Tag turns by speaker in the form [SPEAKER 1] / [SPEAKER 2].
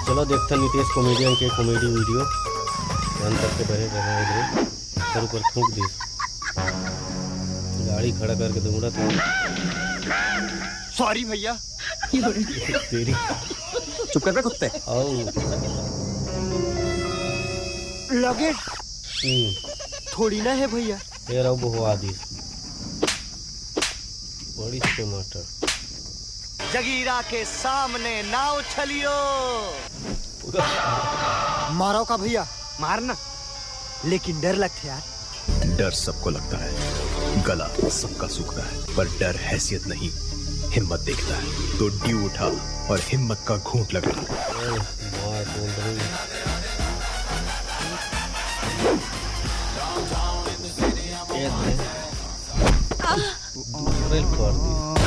[SPEAKER 1] चलो देखते हैं नीतीश कॉमेडियन के कॉमेडी वीडियो अंतर के बहे जगह इधर सर ऊपर थूक दी गाड़ी खड़ा करके दूंगा तो
[SPEAKER 2] सॉरी भैया।
[SPEAKER 1] तेरी
[SPEAKER 2] चुप कर बे कुत्ते। लगे थोड़ी ना है भैया।
[SPEAKER 1] ये रहो बहुआ दी बड़ी टमाटर
[SPEAKER 2] जगीरा के सामने ना उछलियो। मारो का भैया मारना, लेकिन डर लगता यार।
[SPEAKER 3] डर सबको लगता है, गला सबका सूखता है, पर डर हैसियत नहीं हिम्मत देखता है। तो ड्यू उठा और हिम्मत का घूंट लगा।
[SPEAKER 1] दूसरे कर दी